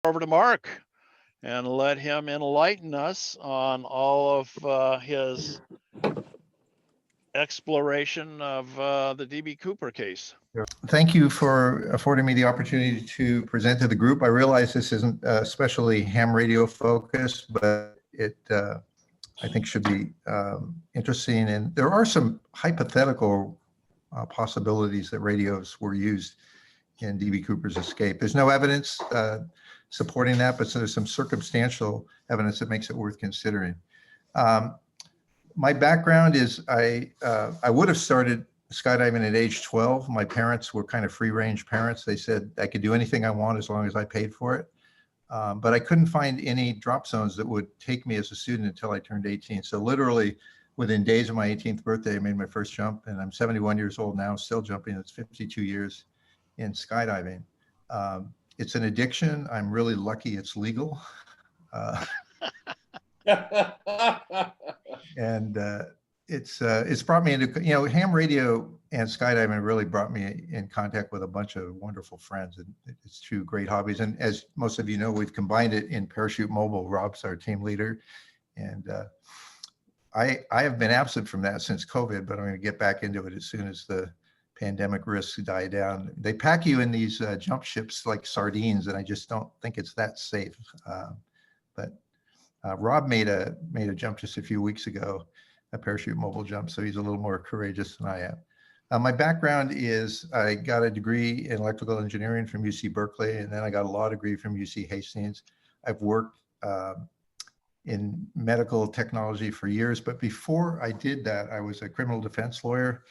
over to Mark and let him enlighten us on all of his exploration of the DB Cooper case. Thank you for affording me the opportunity to present to the group. I realize this isn't especially ham radio focused, but it I think should be interesting. And there are some hypothetical possibilities that radios were used in DB Cooper's escape. There's no evidence supporting that, but so there's some circumstantial evidence that makes it worth considering. My background is I would have started skydiving at age 12. My parents were kind of free range parents. They said I could do anything I want as long as I paid for it. But I couldn't find any drop zones that would take me as a student until I turned 18. So literally within days of my 18th birthday, I made my first jump, and I'm 71 years old now, still jumping. It's 52 years in skydiving. It's an addiction. I'm really lucky it's legal. And it's brought me into, ham radio and skydiving really brought me in contact with a bunch of wonderful friends, and it's two great hobbies. And as most of you know, we've combined it in Parachute Mobile. Rob's our team leader, and I have been absent from that since COVID, but I'm going to get back into it as soon as the pandemic risks die down. They pack you in these jump ships like sardines, and I just don't think it's that safe. But Rob made a jump just a few weeks ago, a Parachute Mobile jump, so he's a little more courageous than I am. My background is I got a degree in electrical engineering from UC Berkeley, and then I got a law degree from UC Hastings. I've worked in medical technology for years, but before I did that, I was a criminal defense lawyer.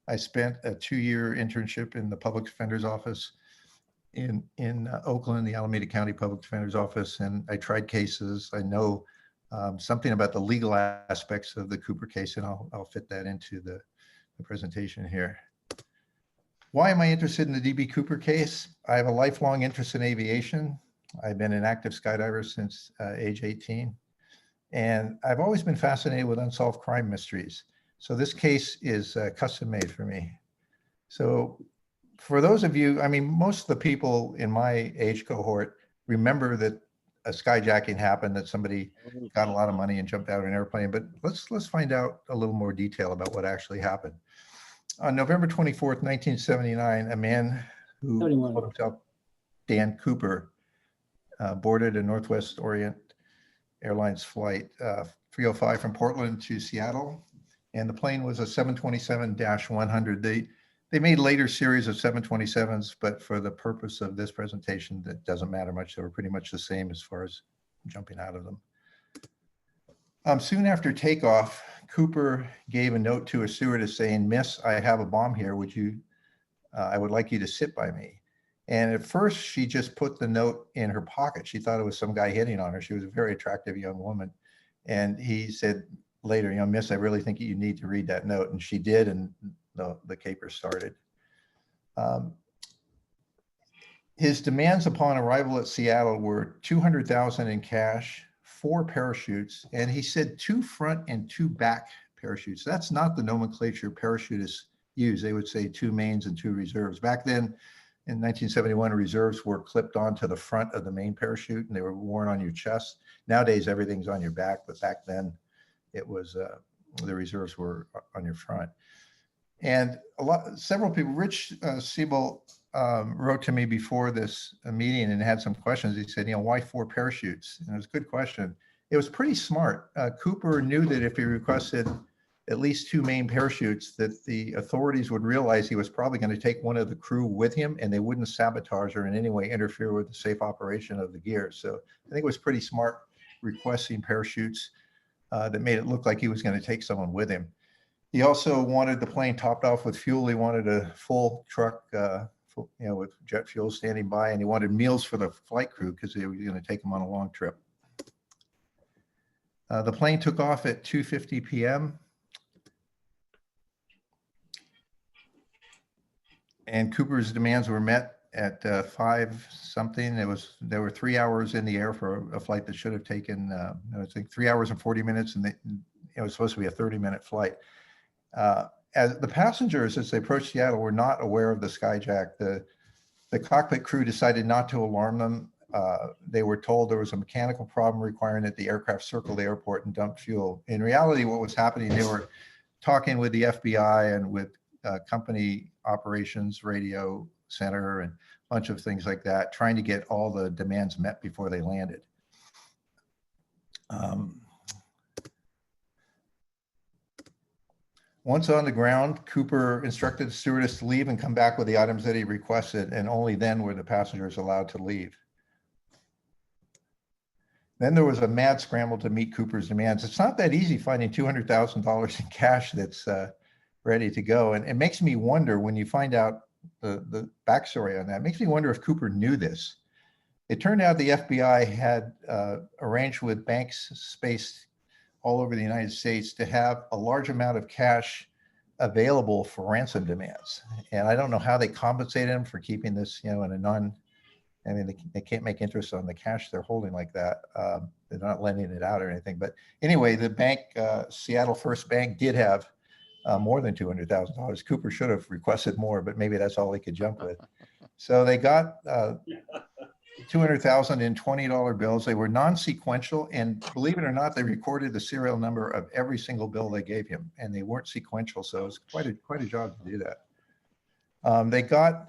I spent a 2-year internship in the public defender's office in Oakland, the Alameda County Public Defender's Office, and I tried cases. I know something about the legal aspects of the Cooper case, and I'll fit that into the presentation here. Why am I interested in the DB Cooper case? I have a lifelong interest in aviation. I've been an active skydiver since age 18, and I've always been fascinated with unsolved crime mysteries. So this case is custom made for me. So for those of you, I mean, most of the people in my age cohort remember that a skyjacking happened, that somebody got a lot of money and jumped out of an airplane, but let's find out a little more detail about what actually happened. On November 24th, 1979, a man who called himself Dan Cooper boarded a Northwest Orient Airlines flight 305 from Portland to Seattle, and the plane was a 727-100. They made later series of 727s, but for the purpose of this presentation, that doesn't matter much. They were pretty much the same as far as jumping out of them. Soon after takeoff, Cooper gave a note to a stewardess saying, "Miss, I have a bomb here. I would like you to sit by me." And at first, she just put the note in her pocket. She thought it was some guy hitting on her. She was a very attractive young woman. And he said later, "Miss, I really think you need to read that note." And she did, and the caper started. His demands upon arrival at Seattle were $200,000 in cash, 4 parachutes, and he said 2 front and 2 back parachutes. That's not the nomenclature parachutists use. They would say 2 mains and 2 reserves. Back then, in 1971, reserves were clipped onto the front of the main parachute, and they were worn on your chest. Nowadays, everything's on your back, but back then, it was the reserves were on your front. And several people, Rich Siebel wrote to me before this meeting and had some questions. He said, why 4 parachutes? And it was a good question. It was pretty smart. Cooper knew that if he requested at least 2 main parachutes, that the authorities would realize he was probably going to take one of the crew with him, and they wouldn't sabotage or in any way interfere with the safe operation of the gear. So I think it was pretty smart requesting parachutes that made it look like he was going to take someone with him. He also wanted the plane topped off with fuel. He wanted a full truck, with jet fuel standing by, and he wanted meals for the flight crew because they were going to take them on a long trip. The plane took off at 2:50 p.m. And Cooper's demands were met at 5 something. There were 3 hours in the air for a flight that should have taken, I think 3 hours and 40 minutes, and it was supposed to be a 30-minute flight. As the passengers, as they approached Seattle, were not aware of the Skyjack. The cockpit crew decided not to alarm them. they were told there was a mechanical problem requiring that the aircraft circle the airport and dump fuel. In reality, what was happening, they were talking with the FBI and with company operations radio center and a bunch of things like that, trying to get all the demands met before they landed. Once on the ground, Cooper instructed the stewardess to leave and come back with the items that he requested, and only then were the passengers allowed to leave. Then there was a mad scramble to meet Cooper's demands. It's not that easy finding $200,000 in cash that's ready to go. And it makes me wonder, when you find out the backstory on that, it makes me wonder if Cooper knew this. It turned out the FBI had arranged with banks spaced all over the United States to have a large amount of cash available for ransom demands. And I don't know how they compensated him for keeping this, in a I mean, they can't make interest on the cash they're holding like that. They're not lending it out or anything. But anyway, the bank, Seattle First Bank, did have more than $200,000. Cooper should have requested more, but maybe that's all he could jump with. So they got 200,000 in $20 bills. They were non-sequential, and believe it or not, they recorded the serial number of every single bill they gave him, and they weren't sequential. So it was quite a job to do that. They got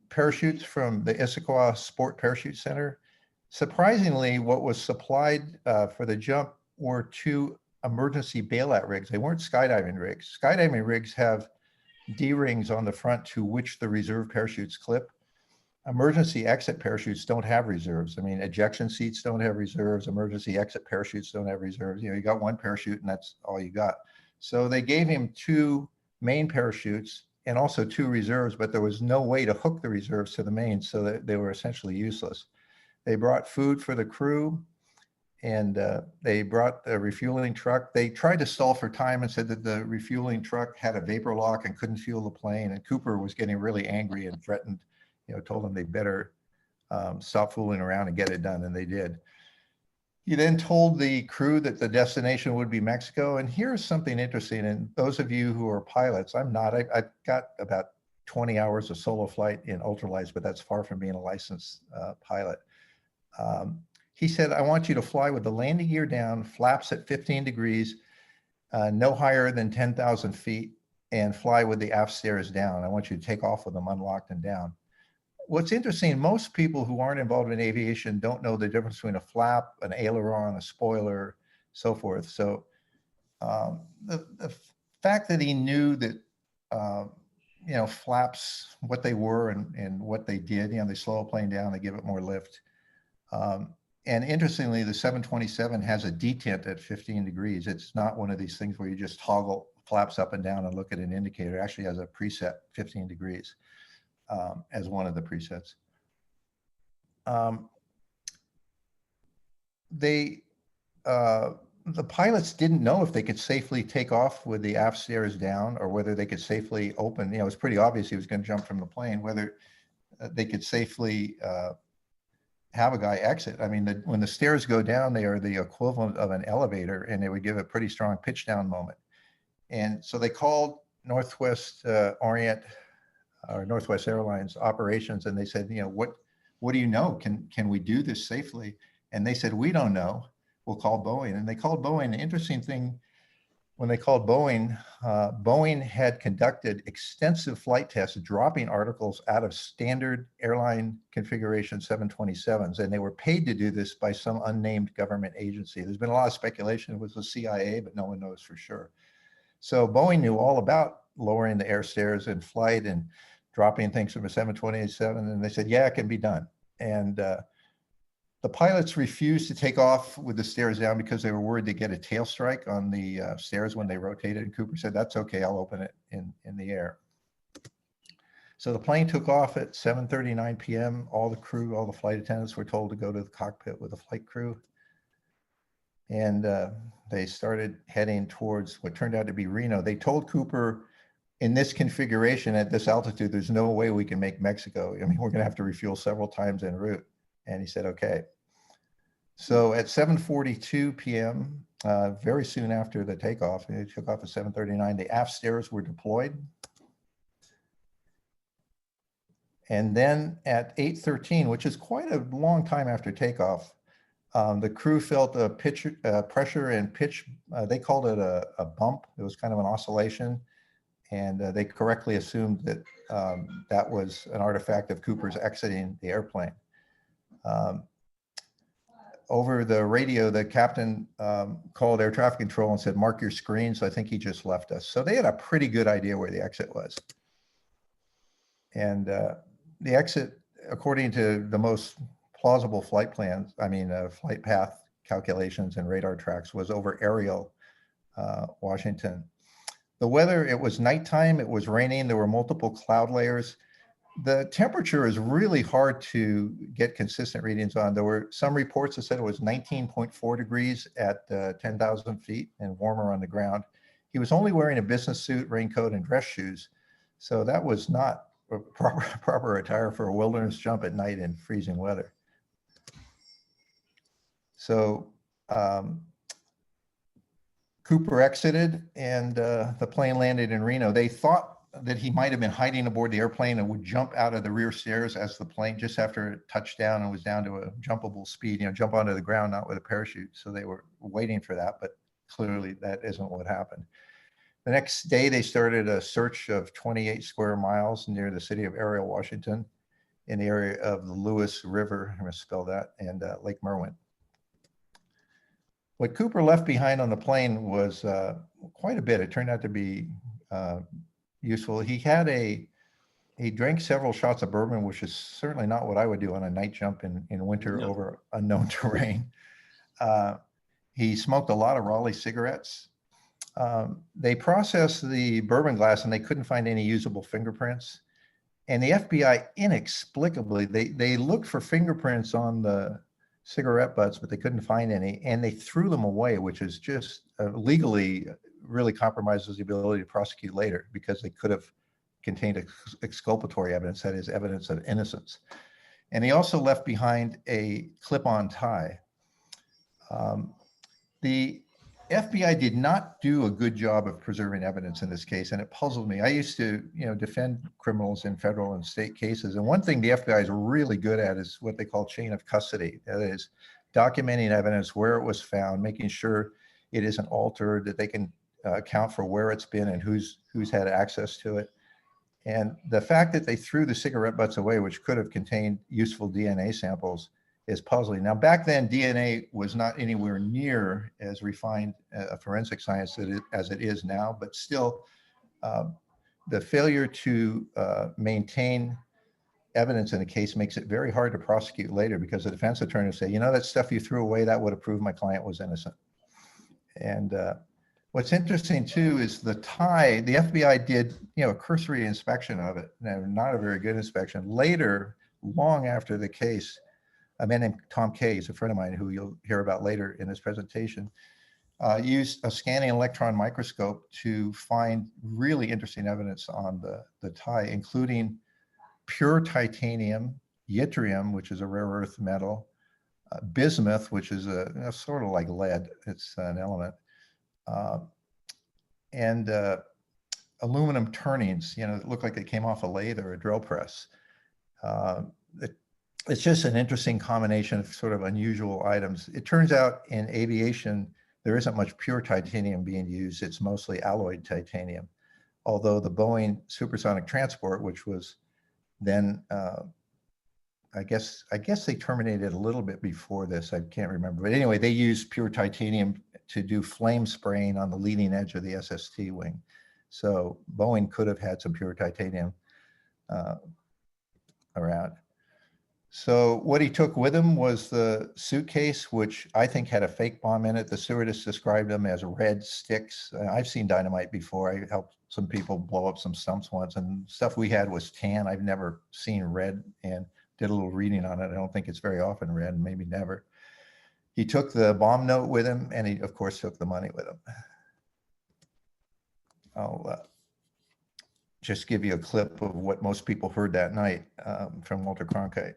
parachutes from the Issaquah Sport Parachute Center. Surprisingly, what was supplied for the jump were 2 emergency bailout rigs. They weren't skydiving rigs. Skydiving rigs have D-rings on the front to which the reserve parachutes clip. Emergency exit parachutes don't have reserves. I mean, ejection seats don't have reserves. Emergency exit parachutes don't have reserves. You got one parachute and that's all you got. So they gave him 2 main parachutes and also 2 reserves, but there was no way to hook the reserves to the main, so that they were essentially useless. They brought food for the crew, and they brought the refueling truck. They tried to stall for time and said that the refueling truck had a vapor lock and couldn't fuel the plane. And Cooper was getting really angry and threatened, told them they better stop fooling around and get it done, and they did. He then told the crew that the destination would be Mexico. And here's something interesting. And those of you who are pilots, I'm not. I've got about 20 hours of solo flight in ultralights, but that's far from being a licensed pilot. He said, I want you to fly with the landing gear down, flaps at 15 degrees, no higher than 10,000 feet, and fly with the aft stairs down. I want you to take off with them unlocked and down. What's interesting, most people who aren't involved in aviation don't know the difference between a flap, an aileron, a spoiler, so forth. So the fact that he knew that, flaps, what they were and what they did, they slow a plane down, they give it more lift. And interestingly, the 727 has a detent at 15 degrees. It's not one of these things where you just toggle flaps up and down and look at an indicator. It actually has a preset 15 degrees. As one of the presets. The pilots didn't know if they could safely take off with the aft stairs down, or whether they could safely open. It was pretty obvious he was going to jump from the plane. Whether they could safely have a guy exit. I mean, when the stairs go down, they are the equivalent of an elevator, and they would give a pretty strong pitch down moment. And so they called Northwest Orient or Northwest Airlines operations, and they said, what do you know? Can we do this safely? And they said, we don't know. We'll call Boeing. And they called Boeing. The interesting thing, when they called Boeing, Boeing had conducted extensive flight tests, dropping articles out of standard airline configuration 727s, and they were paid to do this by some unnamed government agency. There's been a lot of speculation it was the CIA, but no one knows for sure. So Boeing knew all about lowering the air stairs in flight and dropping things from a 727, and they said, yeah, it can be done. And the pilots refused to take off with the stairs down because they were worried to get a tail strike on the stairs when they rotated. And Cooper said, that's okay, I'll open it in the air. So the plane took off at 7:39 p.m. All the crew, all the flight attendants were told to go to the cockpit with the flight crew. And they started heading towards what turned out to be Reno. They told Cooper, in this configuration at this altitude, there's no way we can make Mexico. I mean, we're going to have to refuel several times en route. And he said, okay. So at 7:42 p.m., very soon after the takeoff, they took off at 7:39, the aft stairs were deployed. And then at 8:13, which is quite a long time after takeoff, the crew felt a pressure and pitch. They called it a bump. It was kind of an oscillation. And they correctly assumed that that was an artifact of Cooper's exiting the airplane. Over the radio, the captain called air traffic control and said, "Mark your screen." So I think he just left us. So they had a pretty good idea where the exit was. And the exit, according to the most plausible flight plans, flight path calculations and radar tracks, was over Ariel, Washington. The weather, it was nighttime, it was raining, there were multiple cloud layers. The temperature is really hard to get consistent readings on. There were some reports that said it was 19.4 degrees at 10,000 feet and warmer on the ground. He was only wearing a business suit, raincoat, and dress shoes. So that was not a proper attire for a wilderness jump at night in freezing weather. So Cooper exited and the plane landed in Reno. They thought that he might have been hiding aboard the airplane and would jump out of the rear stairs as the plane, just after it touched down and was down to a jumpable speed, jump onto the ground, not with a parachute. So they were waiting for that, but clearly that isn't what happened. The next day, they started a search of 28 square miles near the city of Ariel, Washington, in the area of the Lewis River, I'm going to spell that, and Lake Merwin. What Cooper left behind on the plane was quite a bit. It turned out to be useful. He drank several shots of bourbon, which is certainly not what I would do on a night jump in winter over unknown terrain. He smoked a lot of Raleigh cigarettes. They processed the bourbon glass and they couldn't find any usable fingerprints. And the FBI inexplicably, they looked for fingerprints on the cigarette butts, but they couldn't find any, and they threw them away, which is just legally really compromises the ability to prosecute later, because they could have contained exculpatory evidence, that is evidence of innocence. And he also left behind a clip-on tie. The FBI did not do a good job of preserving evidence in this case, and it puzzled me. I used to, defend criminals in federal and state cases, and one thing the FBI is really good at is what they call chain of custody. That is, documenting evidence, where it was found, making sure it isn't altered, that they can account for where it's been and who's had access to it. And the fact that they threw the cigarette butts away, which could have contained useful DNA samples, is puzzling. Now, back then, DNA was not anywhere near as refined a forensic science as it is now, but still, the failure to maintain evidence in a case makes it very hard to prosecute later, because the defense attorney will say, that stuff you threw away, that would have proved my client was innocent. And what's interesting too is the tie. The FBI did, a cursory inspection of it, not a very good inspection. Later, long after the case, a man named Tom Kay, he's a friend of mine who you'll hear about later in this presentation, used a scanning electron microscope to find really interesting evidence on the tie, including pure titanium, yttrium, which is a rare earth metal, bismuth, which is a sort of like lead, it's an element, and aluminum turnings, that look like they came off a lathe or a drill press. It's just an interesting combination of sort of unusual items. It turns out in aviation, there isn't much pure titanium being used. It's mostly alloyed titanium. Although the Boeing supersonic transport, which was then, I guess they terminated a little bit before this, I can't remember. But anyway, they used pure titanium to do flame spraying on the leading edge of the SST wing. So Boeing could have had some pure titanium around. So what he took with him was the suitcase, which I think had a fake bomb in it. The stewardess described them as red sticks. I've seen dynamite before. I helped some people blow up some stumps once, and stuff we had was tan. I've never seen red, and did a little reading on it. I don't think it's very often red, maybe never. He took the bomb note with him, and he, of course, took the money with him. I'll just give you a clip of what most people heard that night from Walter Cronkite.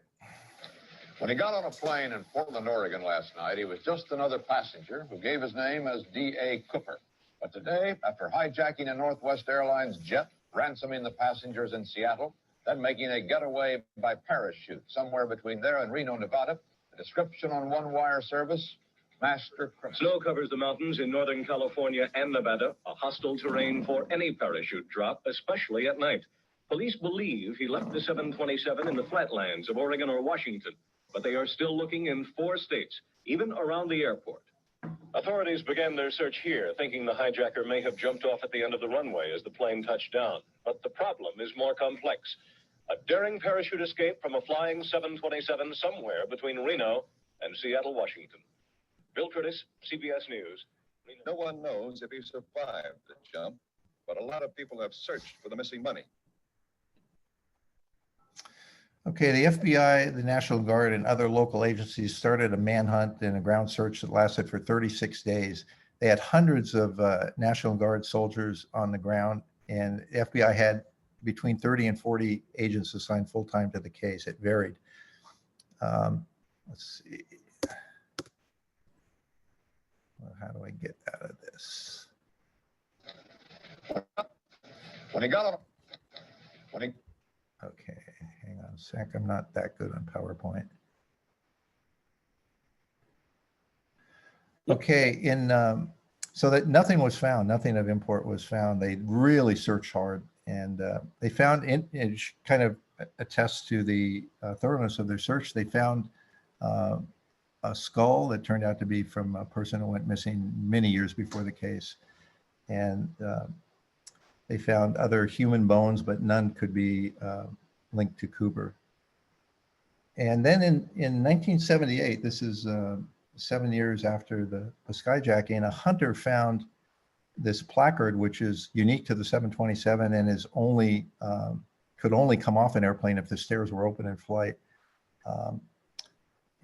When he got on a plane in Portland, Oregon last night, he was just another passenger who gave his name as D.A. Cooper. But today, after hijacking a Northwest Airlines jet, ransoming the passengers in Seattle, then making a getaway by parachute somewhere between there and Reno, Nevada. A description on one wire service, master criminal. Snow covers the mountains in Northern California and Nevada, a hostile terrain for any parachute drop, especially at night. Police believe he left the 727 in the flatlands of Oregon or Washington, but they are still looking in 4 states, even around the airport. Authorities began their search here, thinking the hijacker may have jumped off at the end of the runway as the plane touched down. But the problem is more complex. A daring parachute escape from a flying 727 somewhere between Reno and Seattle, Washington. Bill Curtis, CBS News. Reno. No one knows if he survived the jump, but a lot of people have searched for the missing money. Okay, the FBI, the National Guard, and other local agencies started a manhunt and a ground search that lasted for 36 days. They had hundreds of National Guard soldiers on the ground, and the FBI had between 30 and 40 agents assigned full-time to the case. It varied. Let's see. Well, how do I get out of this? Okay, hang on a sec. I'm not that good on PowerPoint. Okay, so that nothing was found, nothing of import was found. They really searched hard, and they found, it kind of attests to the thoroughness of their search. They found a skull that turned out to be from a person who went missing many years before the case. And they found other human bones, but none could be linked to Cooper. And then in 1978, this is 7 years after the skyjacking, a hunter found this placard, which is unique to the 727 and is only could only come off an airplane if the stairs were open in flight.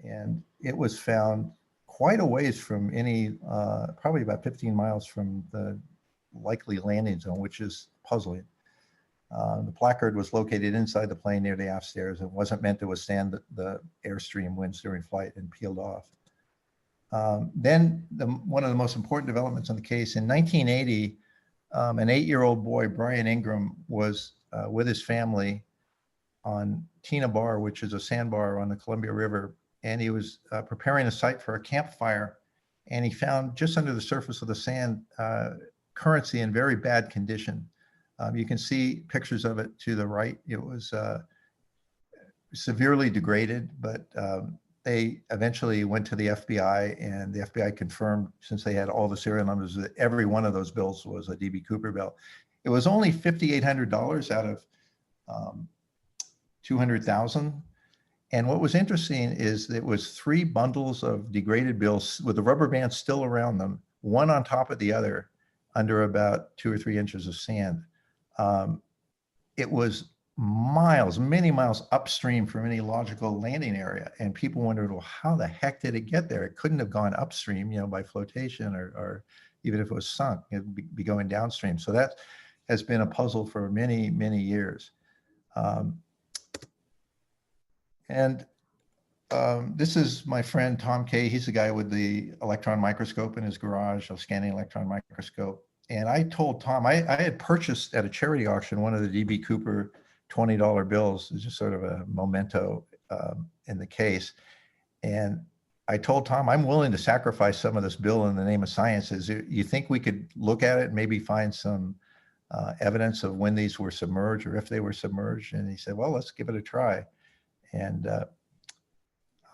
And it was found quite a ways from any, probably about 15 miles from the likely landing zone, which is puzzling. The placard was located inside the plane near the aft stairs and wasn't meant to withstand the airstream winds during flight and peeled off. Then one of the most important developments in the case, in 1980, an 8-year-old boy, Brian Ingram, was with his family on Tina Bar, which is a sandbar on the Columbia River, and he was preparing a site for a campfire, and he found just under the surface of the sand currency in very bad condition. You can see pictures of it to the right. It was severely degraded, but they eventually went to the FBI, and the FBI confirmed, since they had all the serial numbers, that every one of those bills was a D.B. Cooper bill. It was only $5,800 out of $200,000. And what was interesting is it was 3 bundles of degraded bills with the rubber bands still around them, one on top of the other, under about 2 or 3 inches of sand. It was miles, many miles upstream from any logical landing area. And people wondered, well, how the heck did it get there? It couldn't have gone upstream, by flotation, or even if it was sunk, it'd be going downstream. So that has been a puzzle for many, many years. This is my friend, Tom Kay. He's the guy with the electron microscope in his garage, a scanning electron microscope. And I told Tom, I had purchased at a charity auction one of the D.B. Cooper $20 bills. It's just sort of a memento in the case. And I told Tom, I'm willing to sacrifice some of this bill in the name of science. You think we could look at it and maybe find some evidence of when these were submerged or if they were submerged? And he said, well, let's give it a try. And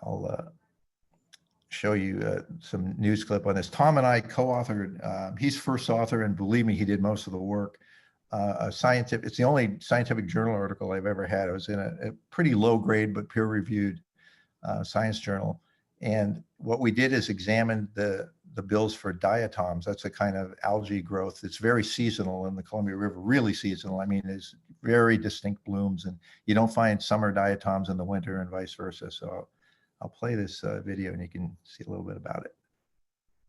I'll show you some news clip on this. Tom and I co-authored, he's first author, and believe me, he did most of the work. It's the only scientific journal article I've ever had. It was in a pretty low grade but peer-reviewed science journal. And what we did is examine the bills for diatoms. That's a kind of algae growth. It's very seasonal in the Columbia River, really seasonal. I mean, there's very distinct blooms, and you don't find summer diatoms in the winter and vice versa. So I'll play this video and you can see a little bit about it.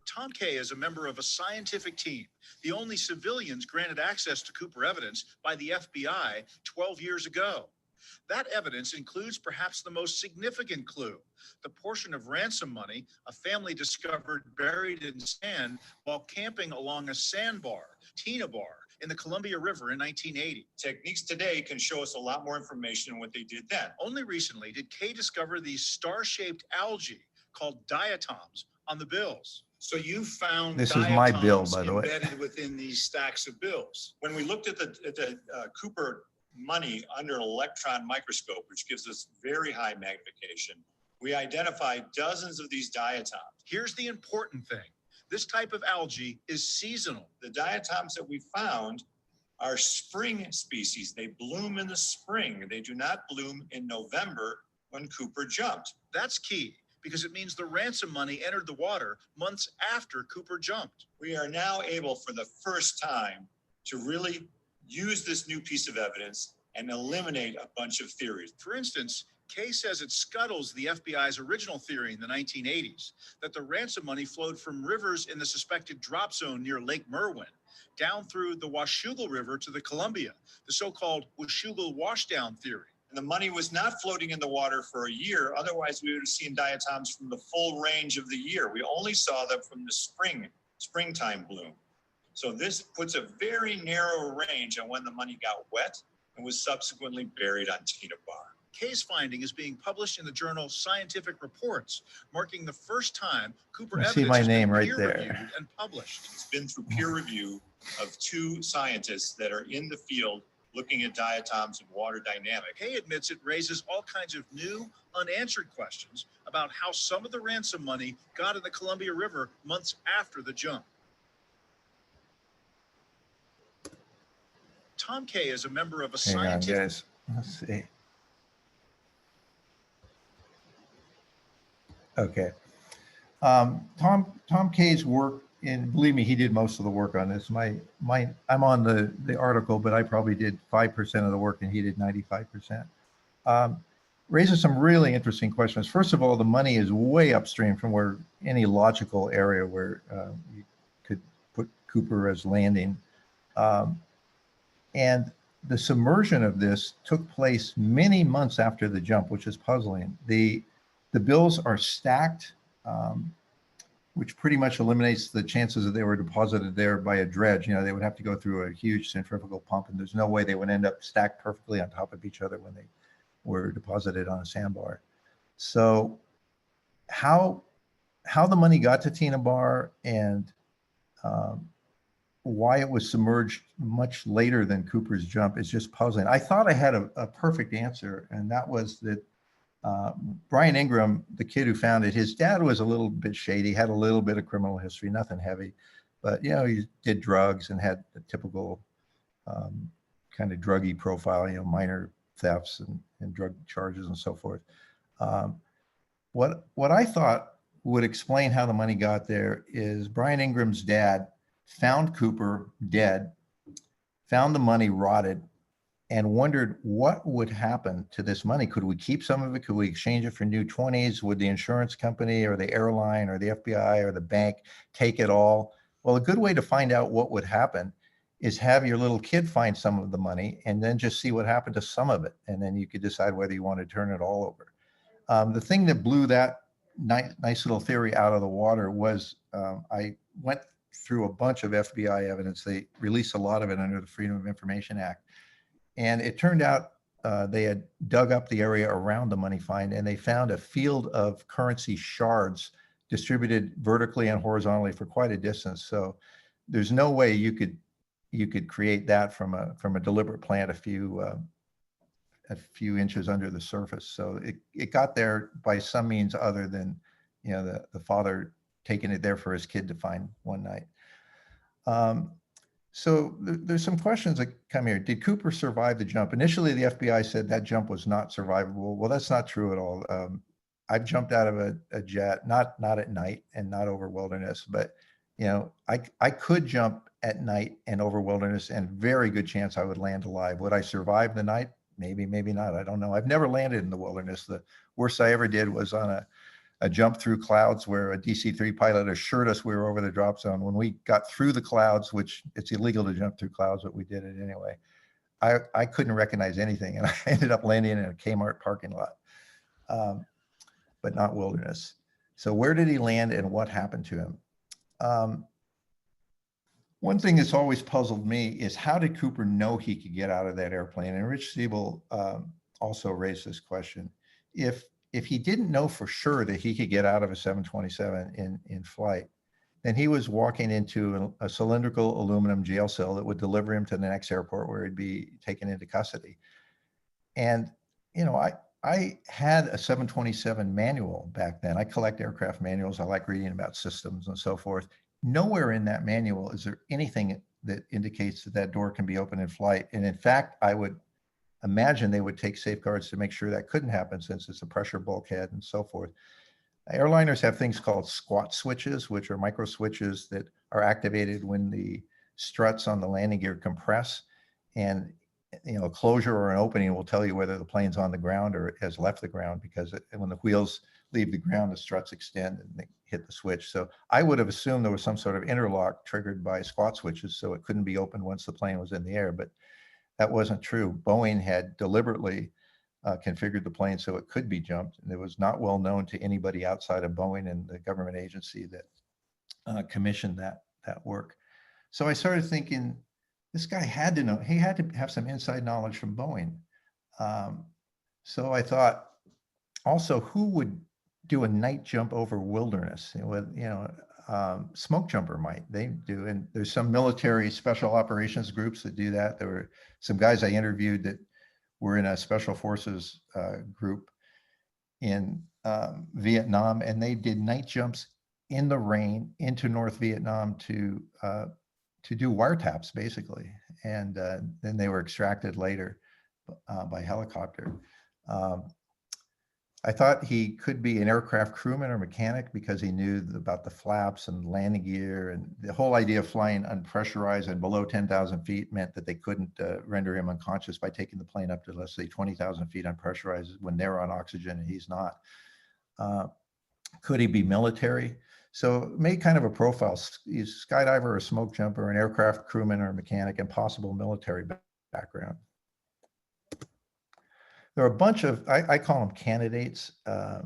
Tom Kay is a member of a scientific team, the only civilians granted access to Cooper evidence by the FBI 12 years ago. That evidence includes perhaps the most significant clue, the portion of ransom money a family discovered buried in sand while camping along a sandbar, Tina Bar, in the Columbia River in 1980. Techniques today can show us a lot more information than what they did then. Only recently did Kay discover these star-shaped algae called diatoms on the bills. So you found This is my bill, diatoms by the way. embedded within these stacks of bills. When we looked at the Cooper money under an electron microscope, which gives us very high magnification, we identified dozens of these diatoms. Here's the important thing. This type of algae is seasonal. The diatoms that we found are spring species. They bloom in the spring. They do not bloom in November when Cooper jumped. That's key, because it means the ransom money entered the water months after Cooper jumped. We are now able, for the first time, to really use this new piece of evidence and eliminate a bunch of theories. For instance, Kay says it scuttles the FBI's original theory in the 1980s that the ransom money flowed from rivers in the suspected drop zone near Lake Merwin down through the Washougal River to the Columbia, the so-called Washougal washdown theory. And the money was not floating in the water for a year. Otherwise, we would have seen diatoms from the full range of the year. We only saw them from the springtime bloom. So this puts a very narrow range on when the money got wet and was subsequently buried on Tina Bar. Kay's finding is being published in the journal Scientific Reports, marking the first time Cooper I evidence see my has name been right peer-reviewed there. and published. It's been through peer review of 2 scientists that are in the field looking at diatoms and water dynamics. Kay admits it raises all kinds of new, unanswered questions about how some of the ransom money got in the Columbia River months after the jump. Tom Kay is a member of a Hang on, scientific... guys. Let's see. Okay. Tom Kay's work, and believe me, he did most of the work on this. I'm on the article, but I probably did 5% of the work and he did 95%. Raises some really interesting questions. First of all, the money is way upstream from where any logical area where you could put Cooper as landing. And the submersion of this took place many months after the jump, which is puzzling. The bills are stacked, which pretty much eliminates the chances that they were deposited there by a dredge. You know, they would have to go through a huge centrifugal pump, and there's no way they would end up stacked perfectly on top of each other when they were deposited on a sandbar. So how the money got to Tina Bar and why it was submerged much later than Cooper's jump is just puzzling. I thought I had a perfect answer, and that was that Brian Ingram, the kid who found it, his dad was a little bit shady, had a little bit of criminal history, nothing heavy, but you know, he did drugs and had a typical kind of druggy profile, you know, minor thefts and drug charges and so forth. What I thought would explain how the money got there is Brian Ingram's dad found Cooper dead, found the money rotted, and wondered what would happen to this money. Could we keep some of it? Could we exchange it for new 20s? Would the insurance company or the airline or the FBI or the bank take it all? Well, a good way to find out what would happen is have your little kid find some of the money and then just see what happened to some of it. And then you could decide whether you want to turn it all over. The thing that blew that nice little theory out of the water was I went through a bunch of FBI evidence. They released a lot of it under the Freedom of Information Act. And it turned out they had dug up the area around the money find, and they found a field of currency shards distributed vertically and horizontally for quite a distance. So there's no way you could create that from a deliberate plant a few inches under the surface. So it got there by some means other than, you know, the father taking it there for his kid to find one night. So there's some questions that come here. Did Cooper survive the jump? Initially, the FBI said that jump was not survivable. Well, that's not true at all. I've jumped out of a jet, not at night and not over wilderness, but you know, I could jump at night and over wilderness, and very good chance I would land alive. Would I survive the night? Maybe, maybe not. I don't know. I've never landed in the wilderness. The worst I ever did was on a jump through clouds where a DC-3 pilot assured us we were over the drop zone. When we got through the clouds, which it's illegal to jump through clouds, but we did it anyway, I couldn't recognize anything. And I ended up landing in a Kmart parking lot, but not wilderness. So where did he land and what happened to him? One thing that's always puzzled me is how did Cooper know he could get out of that airplane? And Rich Siebel also raised this question. If he didn't know for sure that he could get out of a 727 in flight, then he was walking into a cylindrical aluminum jail cell that would deliver him to the next airport where he'd be taken into custody. And, you know, I had a 727 manual back then. I collect aircraft manuals. I like reading about systems and so forth. Nowhere in that manual is there anything that indicates that that door can be open in flight. And in fact, I would imagine they would take safeguards to make sure that couldn't happen since it's a pressure bulkhead and so forth. Airliners have things called squat switches, which are micro switches that are activated when the struts on the landing gear compress. And you know, a closure or an opening will tell you whether the plane's on the ground or it has left the ground, because when the wheels leave the ground, the struts extend and they hit the switch. So I would have assumed there was some sort of interlock triggered by squat switches, so it couldn't be opened once the plane was in the air, but that wasn't true. Boeing had deliberately configured the plane so it could be jumped. And it was not well known to anybody outside of Boeing and the government agency that commissioned that work. So I started thinking, this guy had to know, he had to have some inside knowledge from Boeing. So I thought, also, who would do a night jump over wilderness? Smoke jumper might, they do. And there's some military special operations groups that do that. There were some guys I interviewed that were in a special forces group in Vietnam, and they did night jumps in the rain into North Vietnam to do wiretaps, basically. And then they were extracted later by helicopter. I thought he could be an aircraft crewman or mechanic because he knew about the flaps and landing gear, and the whole idea of flying unpressurized and below 10,000 feet meant that they couldn't render him unconscious by taking the plane up to, let's say, 20,000 feet unpressurized when they're on oxygen and he's not. Could he be military? So made kind of a profile. He's a skydiver or a smoke jumper, an aircraft crewman or mechanic, and possible military background. There are a bunch of, I call them candidates. I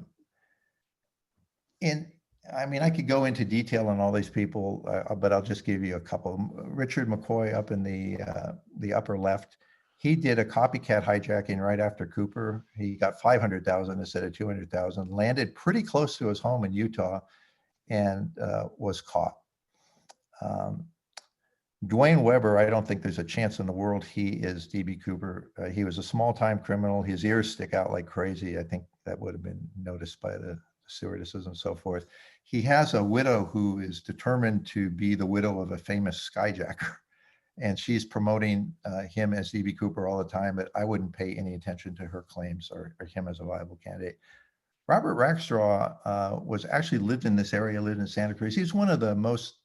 mean, I could go into detail on all these people, but I'll just give you a couple. Richard McCoy up in the upper left, he did a copycat hijacking right after Cooper. He got 500,000 instead of 200,000, landed pretty close to his home in Utah, and was caught. Dwayne Weber, I don't think there's a chance in the world he is DB Cooper. He was a small-time criminal. His ears stick out like crazy. I think that would have been noticed by the stewardesses and so forth. He has a widow who is determined to be the widow of a famous skyjacker, and she's promoting him as DB Cooper all the time, but I wouldn't pay any attention to her claims or him as a viable candidate. Robert Rackstraw was actually lived in this area, lived in Santa Cruz. He's one of the most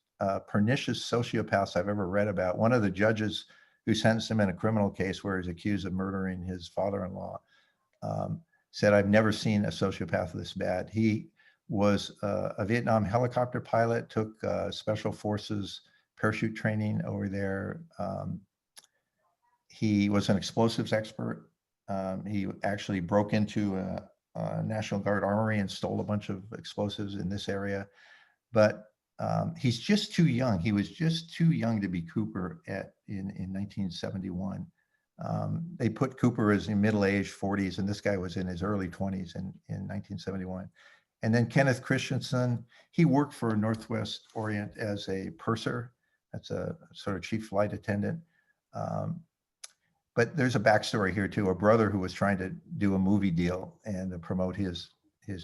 pernicious sociopaths I've ever read about. One of the judges who sentenced him in a criminal case where he's accused of murdering his father-in-law said, "I've never seen a sociopath this bad." He was a Vietnam helicopter pilot, took special forces parachute training over there. He was an explosives expert. He actually broke into a National Guard armory and stole a bunch of explosives in this area. But he's just too young. He was just too young to be Cooper in 1971. They put Cooper as in middle-aged 40s, and this guy was in his early 20s in 1971. And then Kenneth Christensen, he worked for Northwest Orient as a purser. That's a sort of chief flight attendant. But there's a backstory here too. A brother who was trying to do a movie deal and to promote his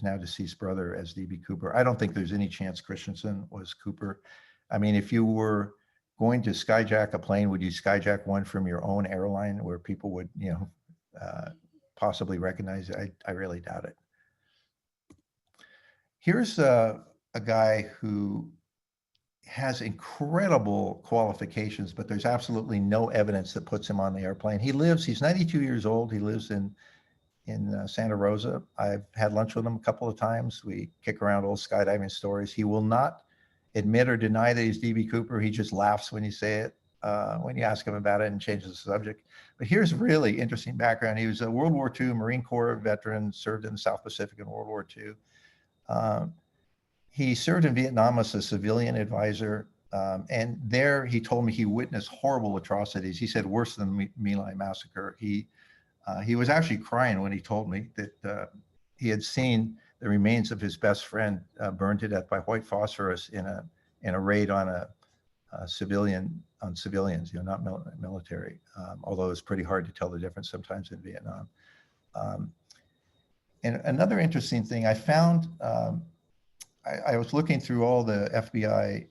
now deceased brother as DB Cooper. I don't think there's any chance Christensen was Cooper. I mean, if you were going to skyjack a plane, would you skyjack one from your own airline where people would, possibly recognize it? I really doubt it. Here's a guy who has incredible qualifications, but there's absolutely no evidence that puts him on the airplane. He's 92 years old. He lives in Santa Rosa. I've had lunch with him a couple of times. We kick around old skydiving stories. He will not admit or deny that he's DB Cooper. He just laughs when you say it, when you ask him about it, and changes the subject. But here's really interesting background. He was a World War II Marine Corps veteran, served in the South Pacific in World War II. He served in Vietnam as a civilian advisor. And there he told me he witnessed horrible atrocities. He said worse than the My Lai massacre. He was actually crying when he told me that he had seen the remains of his best friend burned to death by white phosphorus in a raid on civilians, not military. Although it's pretty hard to tell the difference sometimes in Vietnam. And another interesting thing I found, I was looking through all the FBI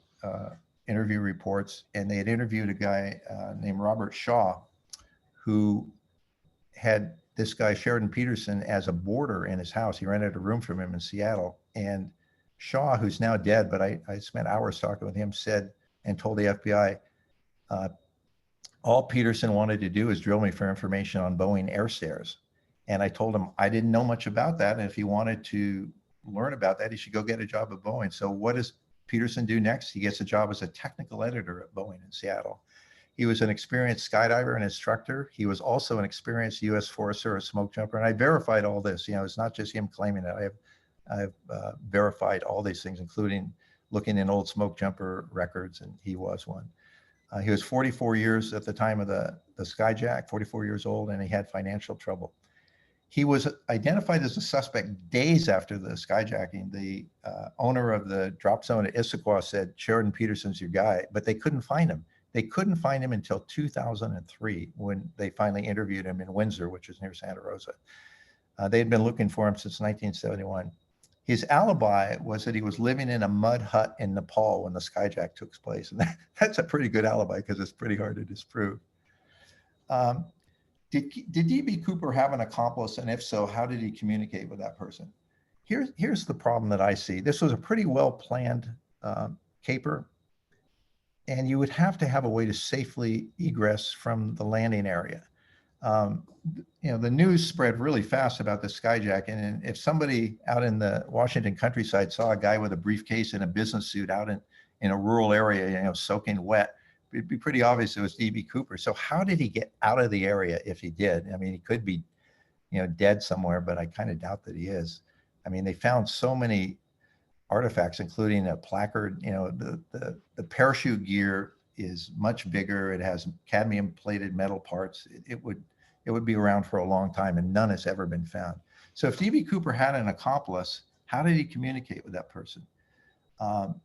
interview reports, and they had interviewed a guy named Robert Shaw, who had this guy Sheridan Peterson as a boarder in his house. He rented a room from him in Seattle, and Shaw, who's now dead, but I spent hours talking with him, said and told the FBI, all Peterson wanted to do is drill me for information on Boeing air stairs. And I told him I didn't know much about that, and if he wanted to learn about that, he should go get a job at Boeing. So what does Peterson do next? He gets a job as a technical editor at Boeing in Seattle. He was an experienced skydiver and instructor. He was also an experienced U.S. Forest Service smoke jumper. And I verified all this. It's not just him claiming it. I've verified all these things, including looking in old smoke jumper records, and he was one. He was 44 years at the time of the Skyjack, 44 years old, and he had financial trouble. He was identified as a suspect days after the skyjacking. The owner of the drop zone at Issaquah said, Sheridan Peterson's your guy, but they couldn't find him. They couldn't find him until 2003 when they finally interviewed him in Windsor, which is near Santa Rosa. They had been looking for him since 1971. His alibi was that he was living in a mud hut in Nepal when the skyjack took place. And that's a pretty good alibi because it's pretty hard to disprove. Did D.B. Cooper have an accomplice? And if so, how did he communicate with that person? Here's the problem that I see. This was a pretty well-planned caper, and you would have to have a way to safely egress from the landing area. The news spread really fast about the skyjack, and if somebody out in the Washington countryside saw a guy with a briefcase and a business suit out in a rural area, soaking wet, it'd be pretty obvious it was D.B. Cooper. So how did he get out of the area if he did? I mean, he could be, dead somewhere, but I kind of doubt that he is. I mean, they found so many artifacts, including a placard. The parachute gear is much bigger. It has cadmium plated metal parts. It would be around for a long time, and none has ever been found. So if D.B. Cooper had an accomplice, how did he communicate with that person? Well,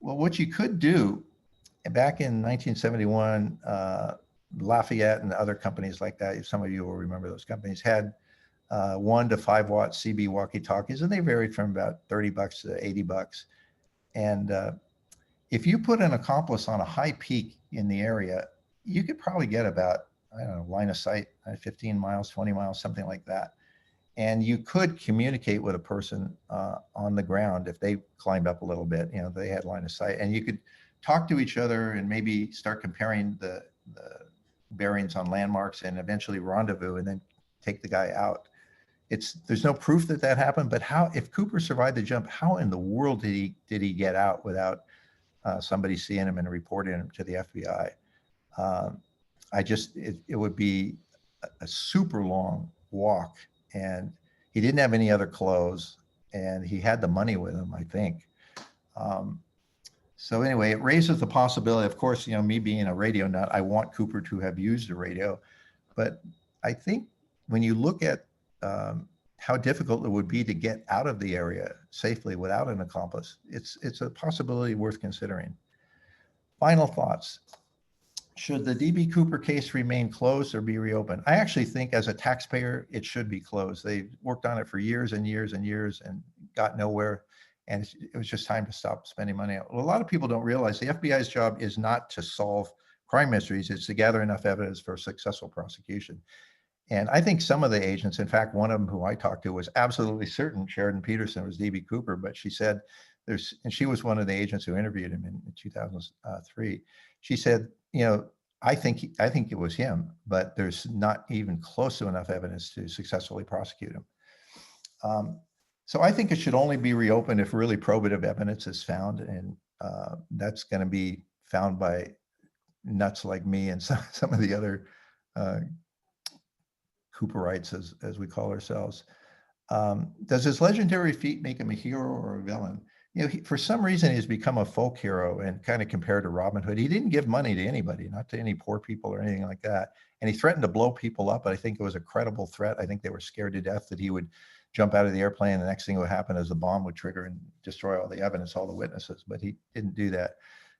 what you could do back in 1971, Lafayette and other companies like that, some of you will remember those companies, had 1 to 5 watt CB walkie-talkies, and they varied from about $30 to $80. And if you put an accomplice on a high peak in the area, you could probably get about, line of sight, 15 miles, 20 miles, something like that. And you could communicate with a person on the ground if they climbed up a little bit, they had line of sight, and you could talk to each other and maybe start comparing the bearings on landmarks and eventually rendezvous and then take the guy out. There's no proof that happened, but if Cooper survived the jump, how in the world did he get out without somebody seeing him and reporting him to the FBI? It would be a super long walk, and he didn't have any other clothes, and he had the money with him, I think. So anyway, it raises the possibility, of course, me being a radio nut, I want Cooper to have used a radio, but I think when you look at how difficult it would be to get out of the area safely without an accomplice, it's a possibility worth considering. Final thoughts. Should the D.B. Cooper case remain closed or be reopened? I actually think as a taxpayer, it should be closed. They've worked on it for years and years and years and got nowhere. And it was just time to stop spending money. Well, a lot of people don't realize the FBI's job is not to solve crime mysteries. It's to gather enough evidence for a successful prosecution. And I think some of the agents, in fact, one of them who I talked to was absolutely certain Sheridan Peterson was D.B. Cooper, but she said and she was one of the agents who interviewed him in 2003. She said, I think it was him, but there's not even close to enough evidence to successfully prosecute him. So I think it should only be reopened if really probative evidence is found, and that's going to be found by nuts like me and some of the other Cooperites, as we call ourselves. Does his legendary feat make him a hero or a villain? for some reason, he's become a folk hero and kind of compared to Robin Hood. He didn't give money to anybody, not to any poor people or anything like that. And he threatened to blow people up. But I think it was a credible threat. I think they were scared to death that he would jump out of the airplane. And the next thing that would happen is the bomb would trigger and destroy all the evidence, all the witnesses. But he didn't do that.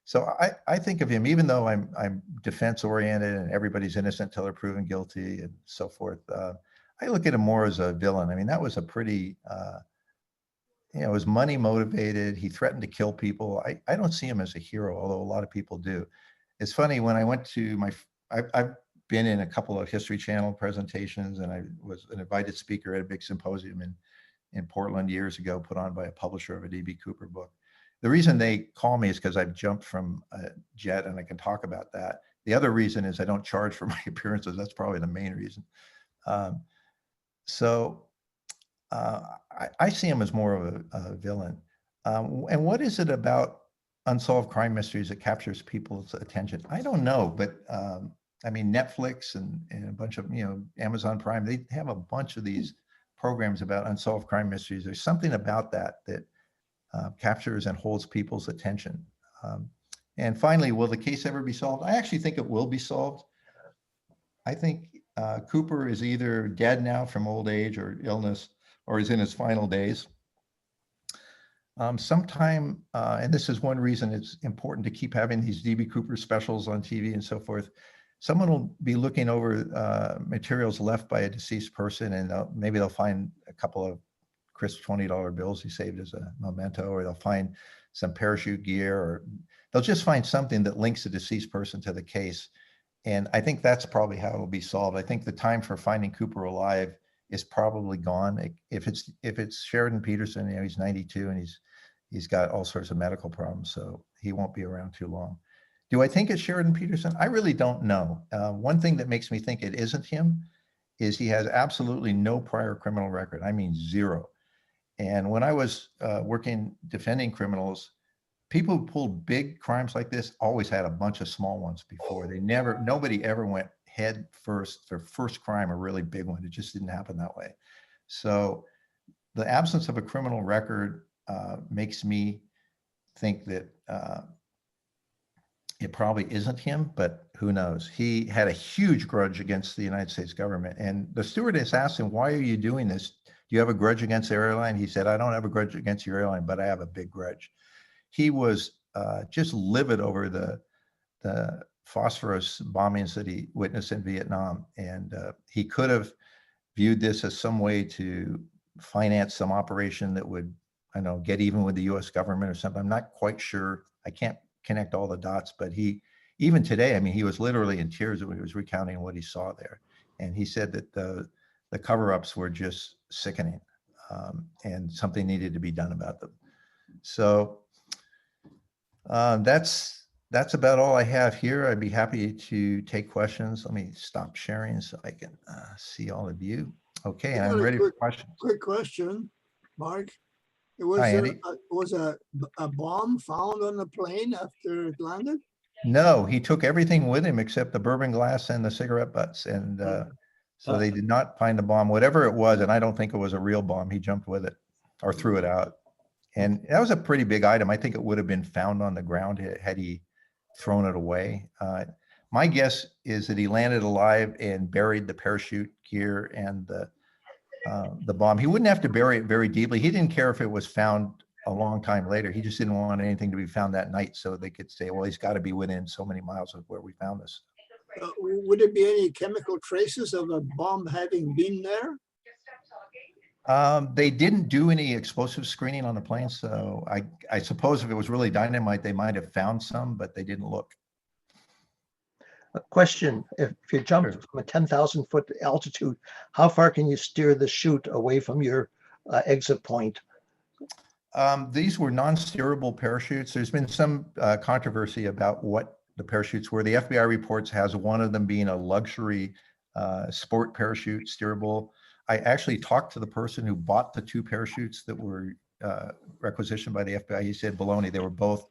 So I think of him, even though I'm defense oriented and everybody's innocent till they're proven guilty and so forth. I look at him more as a villain. I mean, that was a pretty, it was money motivated. He threatened to kill people. I don't see him as a hero, although a lot of people do. It's funny, when I went to I've been in a couple of History Channel presentations, and I was an invited speaker at a big symposium in Portland years ago, put on by a publisher of a D.B. Cooper book. The reason they call me is because I've jumped from a jet and I can talk about that. The other reason is I don't charge for my appearances. That's probably the main reason. I see him as more of a villain. And what is it about unsolved crime mysteries that captures people's attention? I don't know, but I mean, Netflix and a bunch of, Amazon Prime, they have a bunch of these programs about unsolved crime mysteries. There's something about that captures and holds people's attention. And finally, will the case ever be solved? I actually think it will be solved. I think Cooper is either dead now from old age or illness, or is in his final days. Sometime, and this is one reason it's important to keep having these D.B. Cooper specials on TV and so forth, someone will be looking over materials left by a deceased person, and maybe they'll find a couple of crisp $20 bills he saved as a memento, or they'll find some parachute gear, or they'll just find something that links the deceased person to the case. And I think that's probably how it'll be solved. I think the time for finding Cooper alive is probably gone. If it's Sheridan Peterson, he's 92 and he's got all sorts of medical problems, so he won't be around too long. Do I think it's Sheridan Peterson? I really don't know. One thing that makes me think it isn't him is he has absolutely no prior criminal record. I mean, zero. And when I was working defending criminals, people who pulled big crimes like this always had a bunch of small ones before. Nobody ever went head first, their first crime, a really big one. It just didn't happen that way. So the absence of a criminal record makes me think that it probably isn't him, but who knows? He had a huge grudge against the United States government. And the stewardess asked him, "Why are you doing this? Do you have a grudge against the airline?" He said, "I don't have a grudge against your airline, but I have a big grudge." He was just livid over the phosphorus bombings that he witnessed in Vietnam. And he could have viewed this as some way to finance some operation that would, I don't know, get even with the US government or something. I'm not quite sure. I can't connect all the dots, but even today, I mean, he was literally in tears when he was recounting what he saw there. And he said that the cover-ups were just sickening, and something needed to be done about them. So that's about all I have here. I'd be happy to take questions. Let me stop sharing so I can see all of you. Okay, and I'm ready for questions. Quick question, Mark. Hi, Andy. Was a bomb found on the plane after it landed? No, he took everything with him except the bourbon glass and the cigarette butts. And so they did not find the bomb, whatever it was. And I don't think it was a real bomb. He jumped with it or threw it out. And that was a pretty big item. I think it would have been found on the ground had he thrown it away. My guess is that he landed alive and buried the parachute gear and the bomb. He wouldn't have to bury it very deeply. He didn't care if it was found a long time later. He just didn't want anything to be found that night, so they could say, well, he's got to be within so many miles of where we found this. Would there be any chemical traces of a bomb having been there? They didn't do any explosive screening on the plane, so I suppose if it was really dynamite, they might have found some, but they didn't look. A question: if you jump from a 10,000-foot altitude, how far can you steer the chute away from your exit point? These were non-steerable parachutes. There's been some controversy about what the parachutes were. The FBI reports has one of them being a luxury sport parachute, steerable. I actually talked to the person who bought the two parachutes that were requisitioned by the FBI. He said baloney. They were both,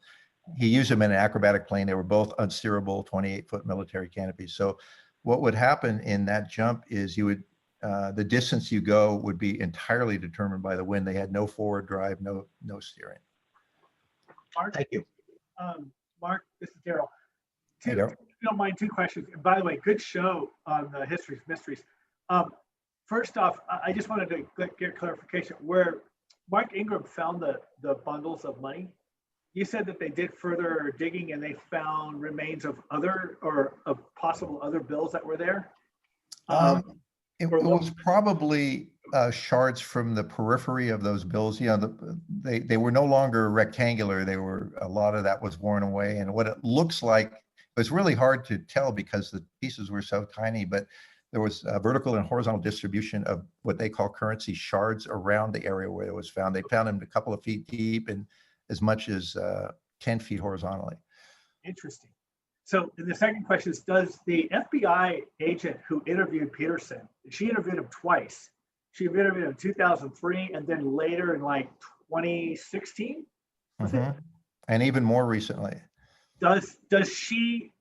he used them in an acrobatic plane. They were both unsteerable 28-foot military canopies. So what would happen in that jump is you would, the distance you go would be entirely determined by the wind. They had no forward drive, no steering. Mark, Thank you. Mark, this is Daryl. Hey, Two, Daryl. if you don't mind, 2 questions. And by the way, good show on the histories, mysteries. First off, I just wanted to get clarification where Mark Ingram found the bundles of money. You said that they did further digging and they found remains of other or of possible other bills that were there. It was probably shards from the periphery of those bills. You know, they were no longer rectangular. They were, a lot of that was worn away. And what it looks like, it was really hard to tell because the pieces were so tiny, but there was a vertical and horizontal distribution of what they call currency shards around the area where it was found. They found them a couple of feet deep and as much as 10 feet horizontally. Interesting. So the second question is, does the FBI agent who interviewed Peterson, she interviewed him twice. She interviewed him in 2003 and then later in like 2016? Was it? And even more recently. Does she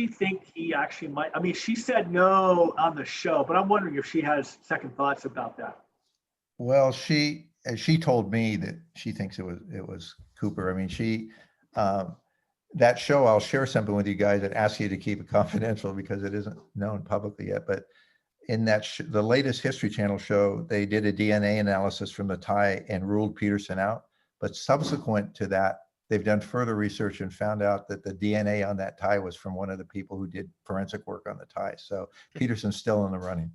think he actually might? I mean, she said no on the show, but I'm wondering if she has second thoughts about that. Well, she told me that she thinks it was Cooper. I mean, that show, I'll share something with you guys and ask you to keep it confidential because it isn't known publicly yet. But in that the latest History Channel show, they did a DNA analysis from the tie and ruled Peterson out. But subsequent to that, they've done further research and found out that the DNA on that tie was from one of the people who did forensic work on the tie. So Peterson's still in the running.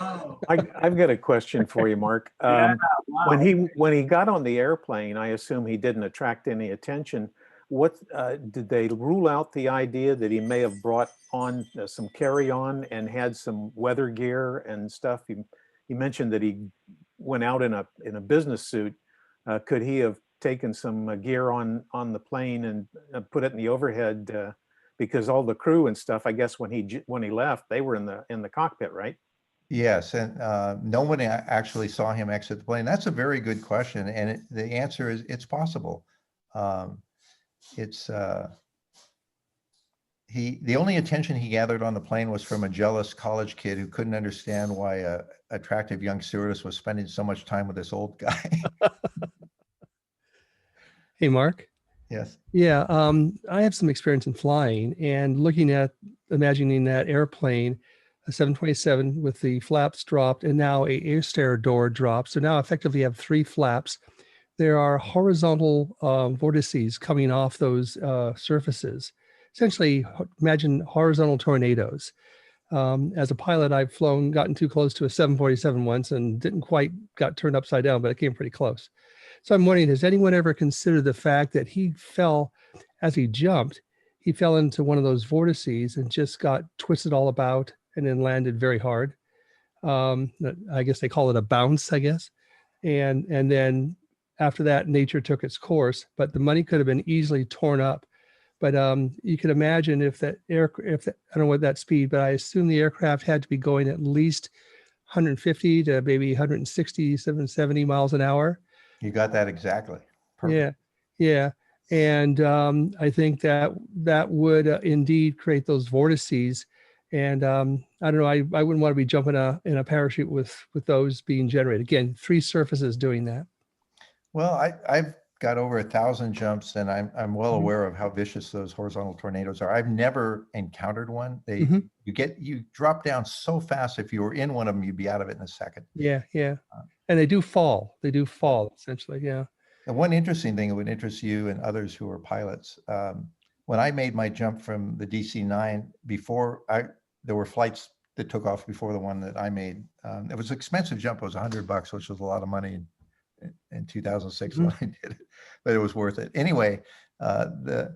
Oh, I've got a question for you, Mark. yeah, wow. When he got on the airplane, I assume he didn't attract any attention. What did they rule out the idea that he may have brought on some carry-on and had some weather gear and stuff? You mentioned that he went out in a business suit. Could he have taken some gear on the plane and put it in the overhead? Because all the crew and stuff, I guess when he left, they were in the cockpit, right? Yes, and no one actually saw him exit the plane. That's a very good question, and the answer is it's possible. The only attention he gathered on the plane was from a jealous college kid who couldn't understand why a attractive young stewardess was spending so much time with this old guy. Hey, Mark. Yes. Yeah, I have some experience in flying and imagining that airplane, a 727 with the flaps dropped and now a air stair door dropped. So now effectively you have 3 flaps. There are horizontal vortices coming off those surfaces. Essentially, imagine horizontal tornadoes. As a pilot, I've gotten too close to a 747 once and didn't quite got turned upside down, but it came pretty close. So I'm wondering, has anyone ever considered the fact that he fell, as he jumped, he fell into one of those vortices and just got twisted all about and then landed very hard. I guess they call it a bounce, I guess. And then after that, nature took its course, but the money could have been easily torn up. But you can imagine I don't know what that speed, but I assume the aircraft had to be going at least 150 to maybe 160, 70 miles an hour. You got that exactly. Perfect. Yeah. And I think that would indeed create those vortices. And I don't know, I wouldn't want to be jumping in a parachute with those being generated. Again, 3 surfaces doing that. Well, I've got over 1,000 jumps, and I'm well aware of how vicious those horizontal tornadoes are. I've never encountered one. You drop down so fast. If you were in one of them, you'd be out of it in a second. Yeah. And they do fall. Essentially. Yeah. And one interesting thing that would interest you and others who are pilots, when I made my jump from the DC-9, there were flights that took off before the one that I made. It was an expensive jump. It was $100, which was a lot of money in 2006 when I did it, but it was worth it. Anyway, the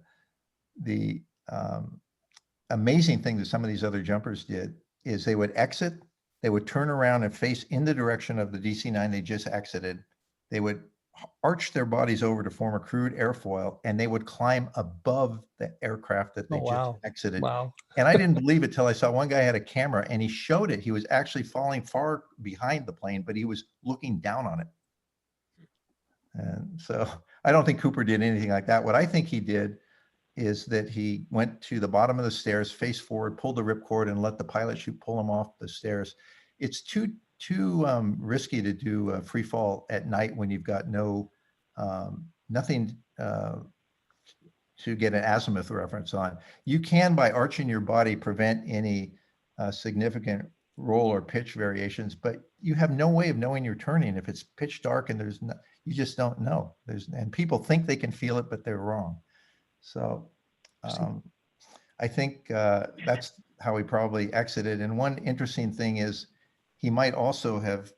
amazing thing that some of these other jumpers did is they would exit, they would turn around and face in the direction of the DC-9 they just exited. They would arch their bodies over to form a crude airfoil, and they would climb above the aircraft that they just exited. Wow. And I didn't believe it till I saw one guy had a camera and he showed it. He was actually falling far behind the plane, but he was looking down on it. And so I don't think Cooper did anything like that. What I think he did is that he went to the bottom of the stairs, face forward, pulled the ripcord, and let the pilot chute pull him off the stairs. It's too risky to do a free fall at night when you've got no nothing to get an azimuth reference on. You can, by arching your body, prevent any significant roll or pitch variations, but you have no way of knowing you're turning if it's pitch dark and there's no, you just don't know. And people think they can feel it, but they're wrong. So I think that's how he probably exited. And one interesting thing is he might also have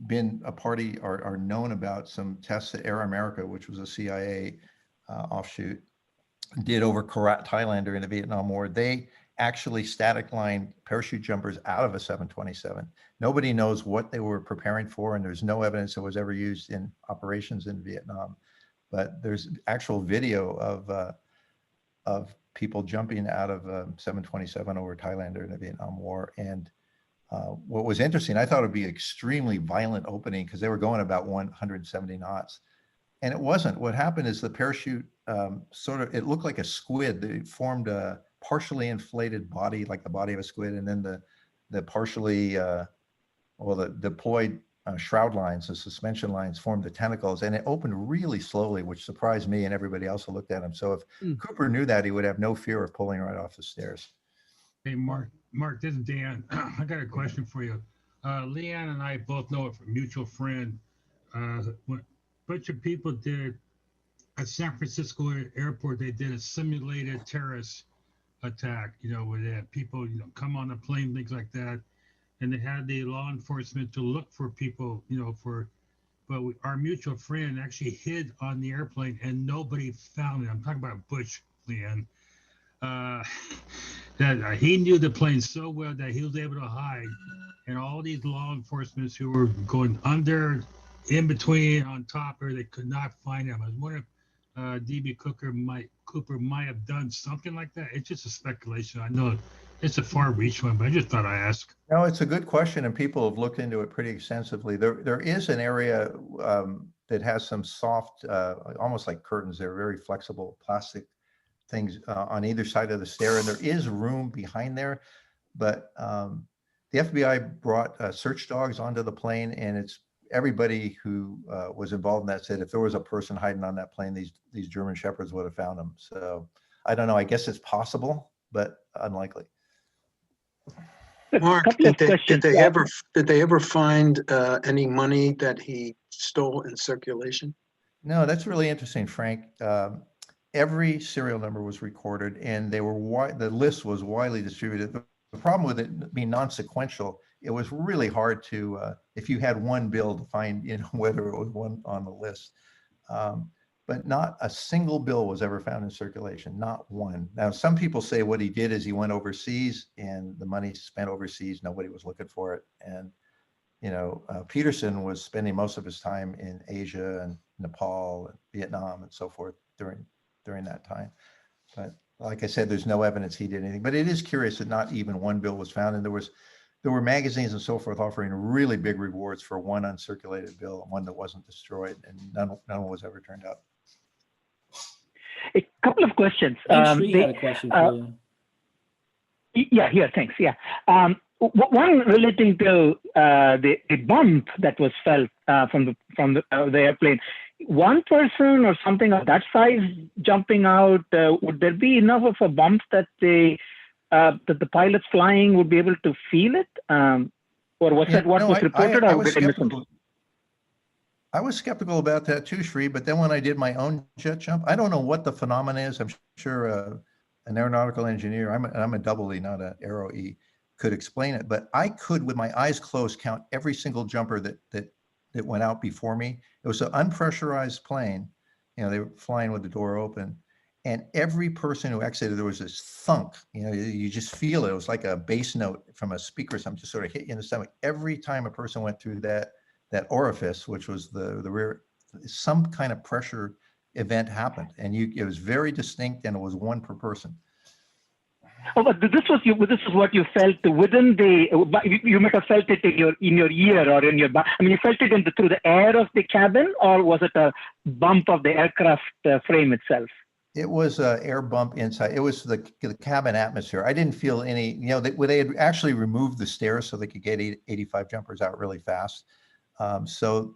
been a party or known about some tests that Air America, which was a CIA offshoot, did over Korat, Thailand during the Vietnam War. They actually static line parachute jumpers out of a 727. Nobody knows what they were preparing for, and there's no evidence it was ever used in operations in Vietnam. But there's actual video of people jumping out of a 727 over Thailand during the Vietnam War. And what was interesting, I thought it would be extremely violent opening because they were going about 170 knots. And it wasn't. What happened is the parachute it looked like a squid. It formed a partially inflated body, like the body of a squid. And then the partially, the deployed shroud lines, the suspension lines formed the tentacles, and it opened really slowly, which surprised me and everybody else who looked at him. So if Cooper knew that, he would have no fear of pulling right off the stairs. Hey, Mark, this is Dan. I got a question for you. Leanne and I both know it from a mutual friend. A bunch of people did at San Francisco airport, they did a simulated terrorist attack, where they had people, come on a plane, things like that. And they had the law enforcement to look for people, but our mutual friend actually hid on the airplane and nobody found it. I'm talking about Bush, Leanne. That he knew the plane so well that he was able to hide, and all these law enforcement who were going under, in between, on top, or they could not find him. I was wondering if DB Cooper might have done something like that. It's just a speculation. I know it's a far-reach one, but I just thought I'd ask. No, it's a good question, and people have looked into it pretty extensively. There is an area that has some soft, almost like curtains. They're very flexible plastic things on either side of the stair, and there is room behind there. But the FBI brought search dogs onto the plane, and it's everybody who was involved in that said if there was a person hiding on that plane, these German Shepherds would have found them. So I don't know. I guess it's possible, but unlikely. Mark, did they ever find any money that he stole in circulation? No, that's really interesting, Frank. Every serial number was recorded, and the list was widely distributed. The problem with it being non-sequential, it was really hard to, if you had one bill, to find whether it was one on the list. But not a single bill was ever found in circulation, not one. Now, some people say what he did is he went overseas, and the money spent overseas, nobody was looking for it. And, Peterson was spending most of his time in Asia and Nepal and Vietnam and so forth during that time. But like I said, there's no evidence he did anything. But it is curious that not even one bill was found. And there were magazines and so forth offering really big rewards for one uncirculated bill and one that wasn't destroyed, and none was ever turned up. A couple of questions. Sri had a question for you. Yeah, thanks. Yeah. One relating to the bump that was felt from the airplane. One person or something of that size jumping out, would there be enough of a bump that the pilots flying would be able to feel it? Or was that what was reported? I was skeptical about that too, Sri, but then when I did my own jet jump, I don't know what the phenomenon is. I'm sure an aeronautical engineer, I'm a double E, not an aero E, could explain it. But I could, with my eyes closed, count every single jumper that went out before me. It was an unpressurized plane. They were flying with the door open. And every person who exited, there was this thunk. You just feel it. It was like a bass note from a speaker or something, just sort of hit you in the stomach. Every time a person went through that orifice, which was the rear, some kind of pressure event happened, and it was very distinct, and it was one per person. Oh, but this is what you felt within the. You might have felt it in your ear or in your. You felt it through the air of the cabin, or was it a bump of the aircraft frame itself? It was an air bump inside. It was the cabin atmosphere. I didn't feel any. They had actually removed the stairs so they could get 85 jumpers out really fast. So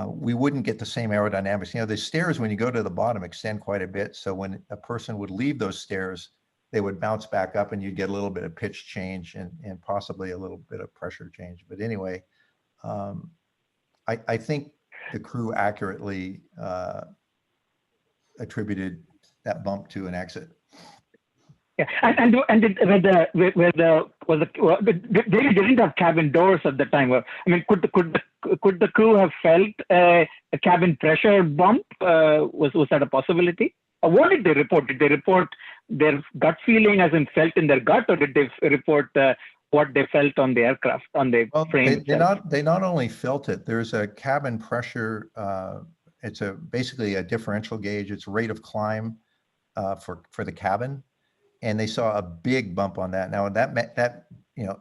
we wouldn't get the same aerodynamics. You know, the stairs, when you go to the bottom, extend quite a bit. So when a person would leave those stairs, they would bounce back up and you'd get a little bit of pitch change and possibly a little bit of pressure change. But anyway, I think the crew accurately attributed that bump to an exit. Yeah, and did, they didn't have cabin doors at the time. I mean, could the crew have felt a cabin pressure bump? Was that a possibility? Or what did they report? Did they report their gut feeling as in felt in their gut, or did they report what they felt on the aircraft, on the frame? They not only felt it. There's a cabin pressure. It's basically a differential gauge. It's rate of climb for the cabin. And they saw a big bump on that. Now that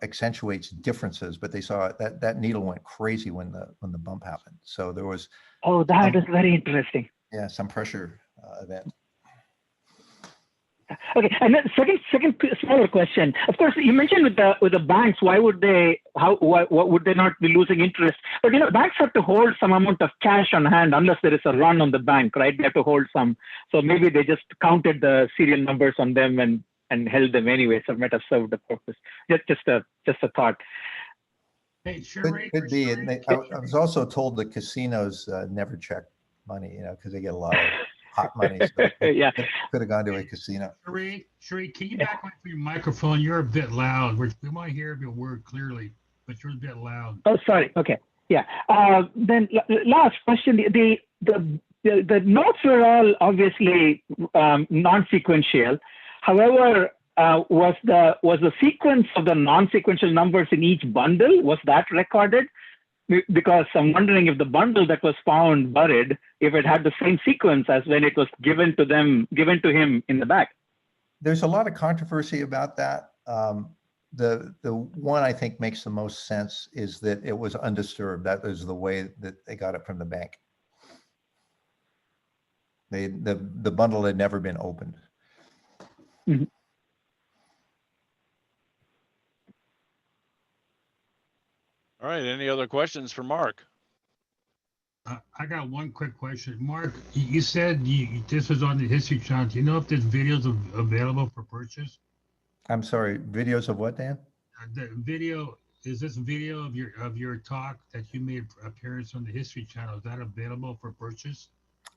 accentuates differences, but they saw that needle went crazy when the bump happened. So there was. Oh, that is very interesting. Yeah, some pressure event. Okay, and then second smaller question. Of course, you mentioned with the banks, why would they would they not be losing interest? But banks have to hold some amount of cash on hand unless there is a run on the bank, right? They have to hold some. So maybe they just counted the serial numbers on them and held them anyway. So it might have served the purpose. Just a thought. Hey, Sheree, Could be. And I was also told that casinos never check money, because they get a lot of hot money. So yeah, could have gone to a casino. Sheree, can you back away from your microphone? You're a bit loud. We want to hear your word clearly, but you're a bit loud. Oh, sorry. Okay. Yeah. Then last question. The notes were all obviously non-sequential. However, was the sequence of the non-sequential numbers in each bundle, was that recorded? Because I'm wondering if the bundle that was found buried, if it had the same sequence as when it was given to him in the back. There's a lot of controversy about that. The one I think makes the most sense is that it was undisturbed. That was the way that they got it from the bank. The bundle had never been opened. Mm-hmm. All right. Any other questions for Mark? I got one quick question. Mark, you said this was on the History Channel. Do you know if there's videos available for purchase? I'm sorry, videos of what, Dan? The video, is this video of your talk that you made appearance on the History Channel? Is that available for purchase?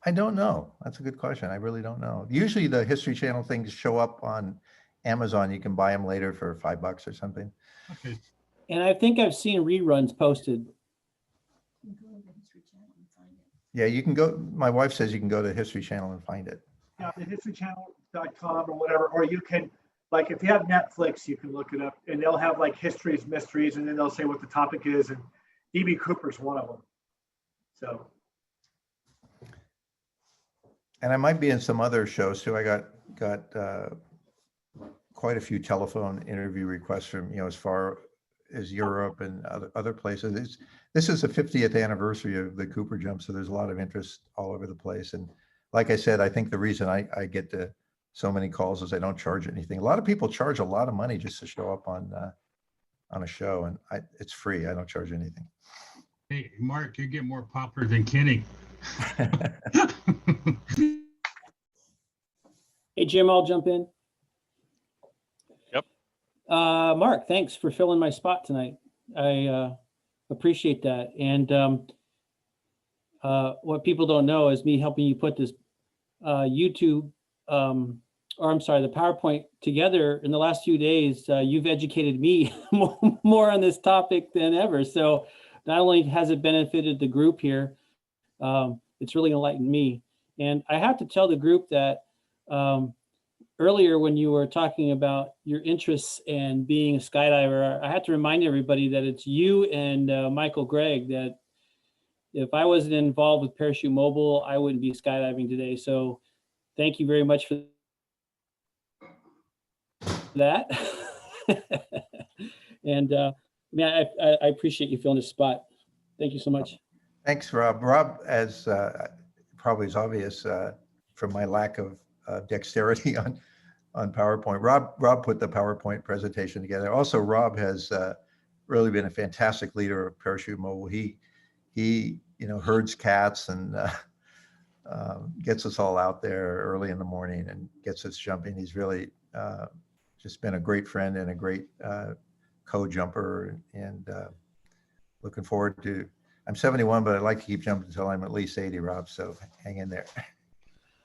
I don't know. That's a good question. I really don't know. Usually the History Channel things show up on Amazon. You can buy them later for $5 or something. Okay. And I think I've seen reruns posted. Yeah, you can go. My wife says you can go to History Channel and find it. Yeah, the historychannel.com or whatever, or you can, like, if you have Netflix, you can look it up and they'll have like histories, mysteries, and then they'll say what the topic is. And D.B. Cooper's one of them. So. And I might be in some other shows too. I got quite a few telephone interview requests from, as far as Europe and other places. This is the 50th anniversary of the Cooper jump, so there's a lot of interest all over the place. And like I said, I think the reason I get to so many calls is I don't charge anything. A lot of people charge a lot of money just to show up on a show, and it's free. I don't charge anything. Hey, Mark, you get more popular than Kenny. Hey, Jim, I'll jump in. Yep. Mark, thanks for filling my spot tonight. I appreciate that. And what people don't know is me helping you put this YouTube, the PowerPoint together in the last few days. You've educated me more on this topic than ever. So not only has it benefited the group here, it's really enlightened me. And I have to tell the group that earlier when you were talking about your interests and being a skydiver, I had to remind everybody that it's you and Michael Gregg that if I wasn't involved with Parachute Mobile, I wouldn't be skydiving today. So thank you very much for that. And I appreciate you filling this spot. Thank you so much. Thanks, Rob. Rob, as probably is obvious from my lack of dexterity on PowerPoint, Rob put the PowerPoint presentation together. Also, Rob has really been a fantastic leader of Parachute Mobile. He herds cats and gets us all out there early in the morning and gets us jumping. He's really just been a great friend and a great co-jumper, and looking forward to. I'm 71, but I'd like to keep jumping until I'm at least 80, Rob. So hang in there.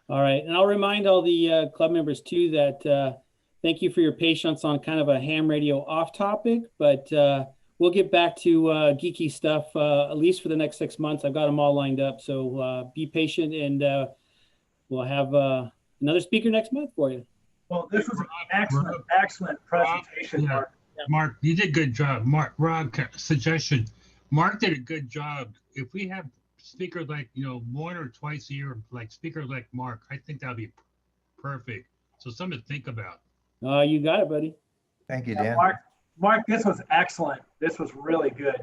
All right. And I'll remind all the club members too that thank you for your patience on kind of a ham radio off topic, but we'll get back to geeky stuff at least for the next 6 months. I've got them all lined up. So be patient, and we'll have another speaker next month for you. Well, this was an excellent presentation, Mark. Mark, you did a good job. Rob, suggestion. Mark did a good job. If we have speakers like, 1 or twice a year, like speakers like Mark, I think that'd be perfect. So something to think about. You got it, buddy. Thank you, Dan. Mark, this was excellent. This was really good.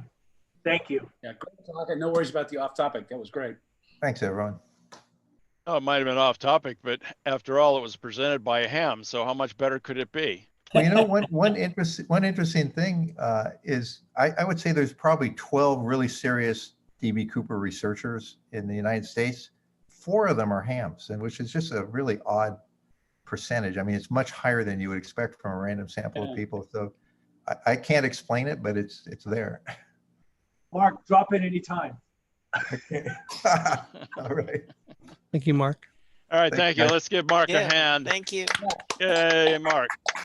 Thank you. Yeah, great talk. And no worries about the off topic. That was great. Thanks, everyone. Oh, it might have been off topic, but after all, it was presented by Ham. So how much better could it be? Well, one interesting thing is I would say there's probably 12 really serious DB Cooper researchers in the United States. 4 of them are hams, and which is just a really odd percentage. I mean, it's much higher than you would expect from a random sample of people. So I can't explain it, but it's there. Mark, drop in anytime. All right. Thank you, Mark. All right, thank you. Let's give Mark a hand. Thank you. Yay, Mark.